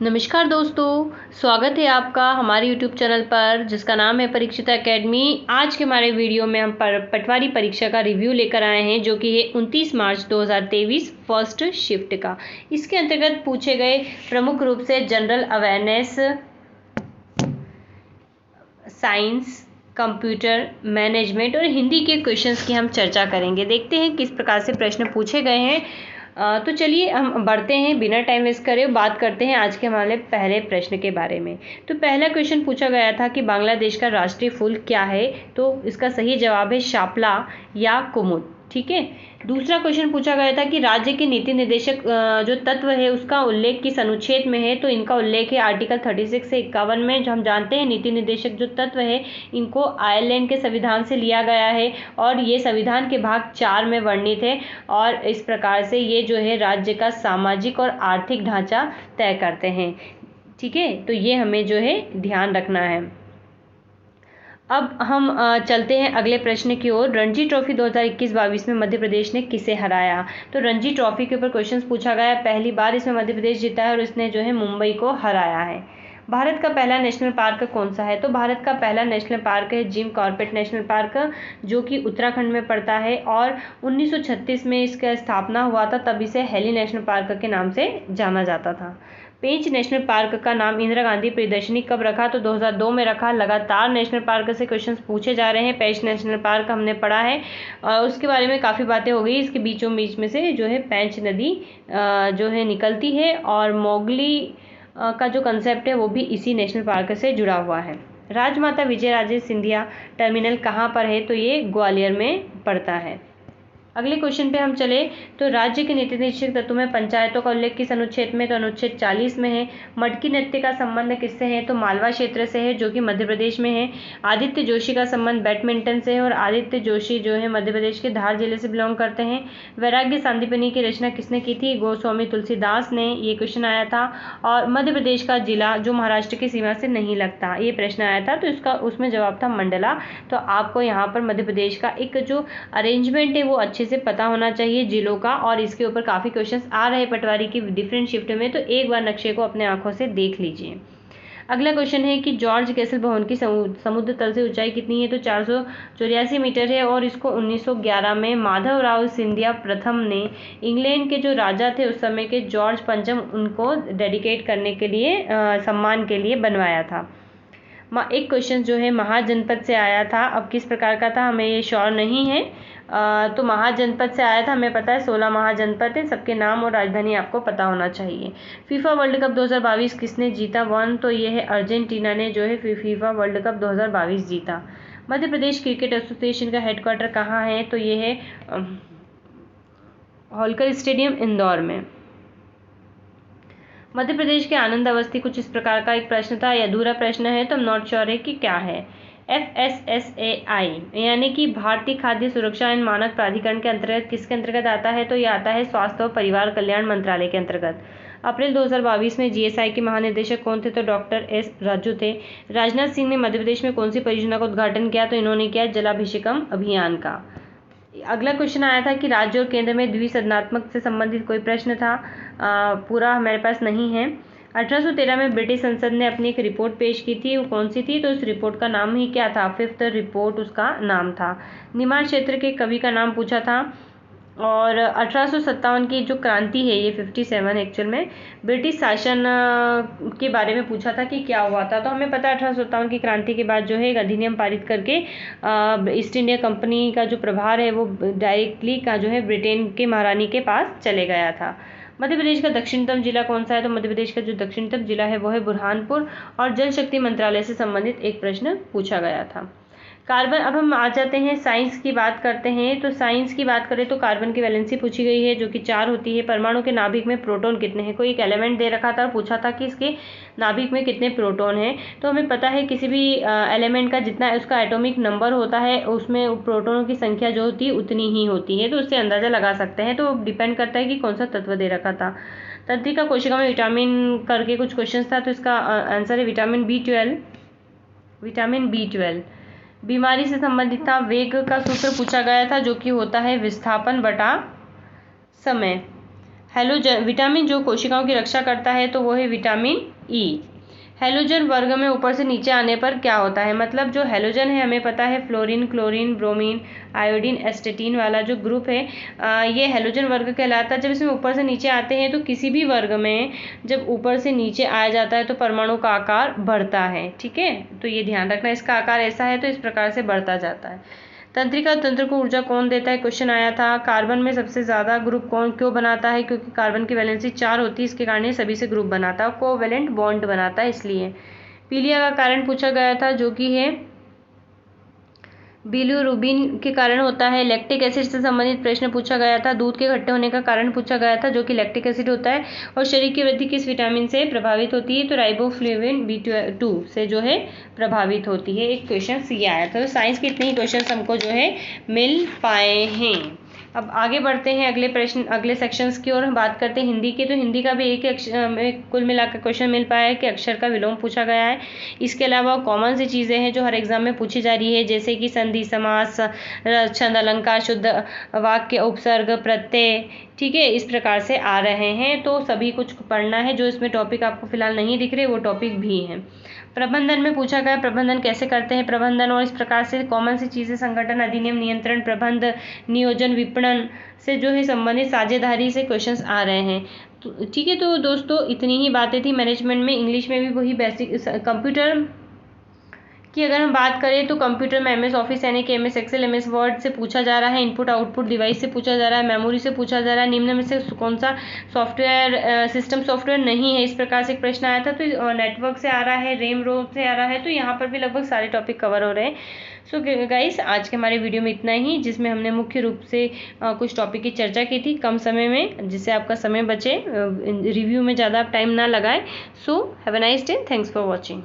नमस्कार दोस्तों, स्वागत है आपका हमारे YouTube चैनल पर जिसका नाम है परीक्षिता एकेडमी। आज के हमारे वीडियो में हम पटवारी परीक्षा का रिव्यू लेकर आए हैं जो कि है 29 मार्च 2023 फर्स्ट शिफ्ट का। इसके अंतर्गत पूछे गए प्रमुख रूप से general awareness, science, computer, management और हिंदी के क्वेश्चंस की हम चर्चा करेंगे। देखते हैं किस प्रकार से प्रश्न पूछे गए हैं। तो चलिए हम बढ़ते हैं, बिना टाइम वेस्ट करे बात करते हैं आज के हमारे पहले प्रश्न के बारे में। तो पहला क्वेश्चन पूछा गया था कि बांग्लादेश का राष्ट्रीय फूल क्या है। तो इसका सही जवाब है शापला या कुमुद। ठीक है। दूसरा क्वेश्चन पूछा गया था कि राज्य के नीति निर्देशक जो तत्व है उसका उल्लेख किस अनुच्छेद में है। तो इनका उल्लेख है आर्टिकल 36 से 51 में। जो हम जानते हैं नीति निर्देशक जो तत्व है इनको आयरलैंड के संविधान से लिया गया है और ये संविधान के भाग 4 में वर्णित है और इस प्रकार से ये जो है राज्य का सामाजिक और आर्थिक ढांचा तय करते हैं। ठीक है, तो ये हमें जो है ध्यान रखना है। अब हम चलते हैं अगले प्रश्न की ओर। रणजी ट्रॉफी 2021-22 में मध्य प्रदेश ने किसे हराया। तो रणजी ट्रॉफी के ऊपर क्वेश्चंस पूछा गया। पहली बार इसमें मध्य प्रदेश जीता है और इसने जो है मुंबई को हराया है। भारत का पहला नेशनल पार्क कौन सा है। तो भारत का पहला नेशनल पार्क है जिम कॉर्बेट नेशनल पार्क जो कि उत्तराखंड में पड़ता है और 1936 में इसका स्थापना हुआ था। तब इसे हेली नेशनल पार्क के नाम से जाना जाता था। पेंच नेशनल पार्क का नाम इंदिरा गांधी प्रियदर्शनी कब रखा। तो 2002 में रखा। लगातार नेशनल पार्क से क्वेश्चंस पूछे जा रहे हैं। पेंच नेशनल पार्क हमने पढ़ा है और उसके बारे में काफ़ी बातें हो गई। इसके बीचों बीच में से जो है पेंच नदी जो है निकलती है और मोगली का जो कंसेप्ट है वो भी इसी नेशनल पार्क से जुड़ा हुआ है। राजमाता विजयराजे सिंधिया टर्मिनल कहाँ पर है। तो ये ग्वालियर में पड़ता है। अगले क्वेश्चन पे हम चले तो राज्य के नीति निर्देशक तत्व में पंचायतों का उल्लेख किस अनुच्छेद में। तो अनुच्छेद 40 में है। मटकी नृत्य का संबंध किससे है। तो मालवा क्षेत्र से है जो कि मध्य प्रदेश में है। आदित्य जोशी का संबंध बैडमिंटन से है और आदित्य जोशी जो है मध्य प्रदेश के धार जिले से बिलोंग करते हैं। वैराग्य सांदीपनि की रचना किसने की थी। गोस्वामी तुलसीदास ने। ये क्वेश्चन आया था। और मध्य प्रदेश का जिला जो महाराष्ट्र की सीमा से नहीं लगता, ये प्रश्न आया था। तो इसका उसमें जवाब था मंडला। तो आपको यहाँ पर मध्य प्रदेश का एक जो अरेंजमेंट है वो अच्छे से पता होना चाहिए जिलों का। और इसके ऊपर काफ़ी क्वेश्चंस आ रहे हैं पटवारी की डिफरेंट शिफ्ट में, तो एक बार नक्शे को अपने आंखों से देख लीजिए। अगला क्वेश्चन है कि जॉर्ज कैसल भवन की समुद्र तल से ऊंचाई कितनी है। तो 484 मीटर है और इसको 1911 में माधव राव सिंधिया प्रथम ने, इंग्लैंड के जो राजा थे उस समय के जॉर्ज पंचम, उनको डेडिकेट करने के लिए सम्मान के लिए बनवाया था। एक क्वेश्चन जो है महाजनपद से आया था। अब किस प्रकार का था हमें ये श्योर नहीं है। तो महाजनपद से आया था, हमें पता है 16 महाजनपद है। सबके नाम और राजधानी आपको पता होना चाहिए। फीफा वर्ल्ड कप 2022 किसने जीता। वन तो ये है अर्जेंटीना ने जो है फीफा वर्ल्ड कप 2022 जीता। मध्य प्रदेश क्रिकेट एसोसिएशन का हेडक्वार्टर कहाँ है। तो ये है होलकर स्टेडियम इंदौर में। मध्य प्रदेश के आनंद अवस्थी कुछ इस प्रकार का एक प्रश्न था, यह अधूरा प्रश्न है तो हम नॉट श्योर है कि क्या है। FSSAI यानी कि भारतीय खाद्य सुरक्षा एवं मानक प्राधिकरण के अंतर्गत किसके अंतर्गत आता है। तो यह आता है स्वास्थ्य और परिवार कल्याण मंत्रालय के अंतर्गत। अप्रैल 2022 में GSI के महानिदेशक कौन थे। तो डॉक्टर S राजू थे। राजनाथ सिंह ने मध्य प्रदेश में कौन सी परियोजना का उद्घाटन किया। तो इन्होंने किया जलाभिषेकम अभियान का। अगला क्वेश्चन आया था कि राज्य और केंद्र में द्विसदनात्मक से संबंधित कोई प्रश्न था। पूरा हमारे पास नहीं है। 1813 में ब्रिटिश संसद ने अपनी एक रिपोर्ट पेश की थी, वो कौन सी थी। तो उस रिपोर्ट का नाम ही क्या था, फिफ्थ रिपोर्ट उसका नाम था। निमाड़ क्षेत्र के कवि का नाम पूछा था। और 1857 की जो क्रांति है, ये 57 एक्चुअल में ब्रिटिश शासन के बारे में पूछा था कि क्या हुआ था। तो हमें पता है 1857 की क्रांति के बाद जो है एक अधिनियम पारित करके ईस्ट इंडिया कंपनी का जो प्रभार है वो डायरेक्टली का जो है ब्रिटेन के महारानी के पास चले गया था। मध्य प्रदेश का दक्षिणतम जिला कौन सा है। तो मध्य प्रदेश का जो दक्षिणतम जिला है वो है बुरहानपुर। और जल शक्ति मंत्रालय से संबंधित एक प्रश्न पूछा गया था। कार्बन, अब हम आ जाते हैं साइंस की बात करते हैं। तो साइंस की बात करें तो कार्बन की वैलेंसी पूछी गई है जो कि 4 होती है। परमाणु के नाभिक में प्रोटॉन कितने हैं। कोई एक एलिमेंट दे रखा था और पूछा था कि इसके नाभिक में कितने प्रोटॉन हैं। तो हमें पता है किसी भी एलिमेंट का जितना उसका एटॉमिक नंबर होता है उसमें प्रोटॉनों की संख्या जो होती है उतनी ही होती है। तो उससे अंदाजा लगा सकते हैं। तो डिपेंड करता है कि कौन सा तत्व दे रखा था। तंत्रिका कोशिका में विटामिन करके कुछ क्वेश्चन था, तो इसका आंसर है विटामिन B12। विटामिन B12 बीमारी से संबंधित था। वेग का सूत्र पूछा गया था जो कि होता है विस्थापन बटा समय। हैलोजन विटामिन जो कोशिकाओं की रक्षा करता है तो वो है विटामिन ई। हैलोजन वर्ग में ऊपर से नीचे आने पर क्या होता है, मतलब जो हैलोजन है हमें पता है फ्लोरीन, क्लोरीन, ब्रोमीन, आयोडीन, एस्टेटीन वाला जो ग्रुप है ये हैलोजन वर्ग कहलाता है। जब इसमें ऊपर से नीचे आते हैं तो किसी भी वर्ग में जब ऊपर से नीचे आया जाता है तो परमाणु का आकार बढ़ता है। ठीक है, तो ये ध्यान रखना, इसका आकार ऐसा है तो इस प्रकार से बढ़ता जाता है। तंत्रिका तंत्र को ऊर्जा कौन देता है, क्वेश्चन आया था। कार्बन में सबसे ज़्यादा ग्रुप कौन क्यों बनाता है, क्योंकि कार्बन की वैलेंसी 4 होती है, इसके कारण ये सभी से ग्रुप बनाता है, कोवैलेंट बॉन्ड बनाता है इसलिए। पीलिया का कारण पूछा गया था जो कि है बिलिरुबिन के कारण होता है। लैक्टिक एसिड से संबंधित प्रश्न पूछा गया था। दूध के खट्टे होने का कारण पूछा गया था जो कि लैक्टिक एसिड होता है। और शरीर की वृद्धि किस विटामिन से प्रभावित होती है, तो राइबोफ्लेविन B2 से जो है प्रभावित होती है। एक क्वेश्चन ये आया था। तो साइंस के इतने ही क्वेश्चन हमको जो है मिल पाए हैं। अब आगे बढ़ते हैं अगले प्रश्न, अगले सेक्शंस की ओर। हम बात करते हैं हिंदी की। तो हिंदी का भी एक कुल मिलाकर क्वेश्चन मिल पाया है कि अक्षर का विलोम पूछा गया है। इसके अलावा कॉमन सी चीज़ें हैं जो हर एग्जाम में पूछी जा रही है, जैसे कि संधि, समास, छंद, अलंकार, शुद्ध वाक्य, उपसर्ग, प्रत्यय, ठीक है, इस प्रकार से आ रहे हैं। तो सभी कुछ पढ़ना है। जो इसमें टॉपिक आपको फिलहाल नहीं दिख रहे वो टॉपिक भी हैं। प्रबंधन में पूछा गया प्रबंधन कैसे करते हैं प्रबंधन, और इस प्रकार से कॉमन सी चीज़ें संगठन, अधिनियम, नियंत्रण, प्रबंध, नियोजन, विपणन से जो है संबंधित साझेदारी से क्वेश्चंस आ रहे हैं। तो ठीक है, तो दोस्तों इतनी ही बातें थी मैनेजमेंट में। इंग्लिश में भी वही बेसिक। कंप्यूटर कि अगर हम बात करें तो कंप्यूटर में MS ऑफिस यानी कि MS एक्सेल, MS वर्ड से पूछा जा रहा है। इनपुट आउटपुट डिवाइस से पूछा जा रहा है। मेमोरी से पूछा जा रहा है। निम्न में से कौन सा सॉफ्टवेयर सिस्टम सॉफ्टवेयर नहीं है, इस प्रकार से एक प्रश्न आया था। तो नेटवर्क से आ रहा है, रेम रोम से आ रहा है। तो यहाँ पर भी लगभग सारे टॉपिक कवर हो रहे हैं। सो गाइस, आज के हमारे वीडियो में इतना ही, जिसमें हमने मुख्य रूप से कुछ टॉपिक की चर्चा की थी कम समय में, जिससे आपका समय बचे, रिव्यू में ज़्यादा टाइम ना लगाए। So have a nice day, thanks for watching.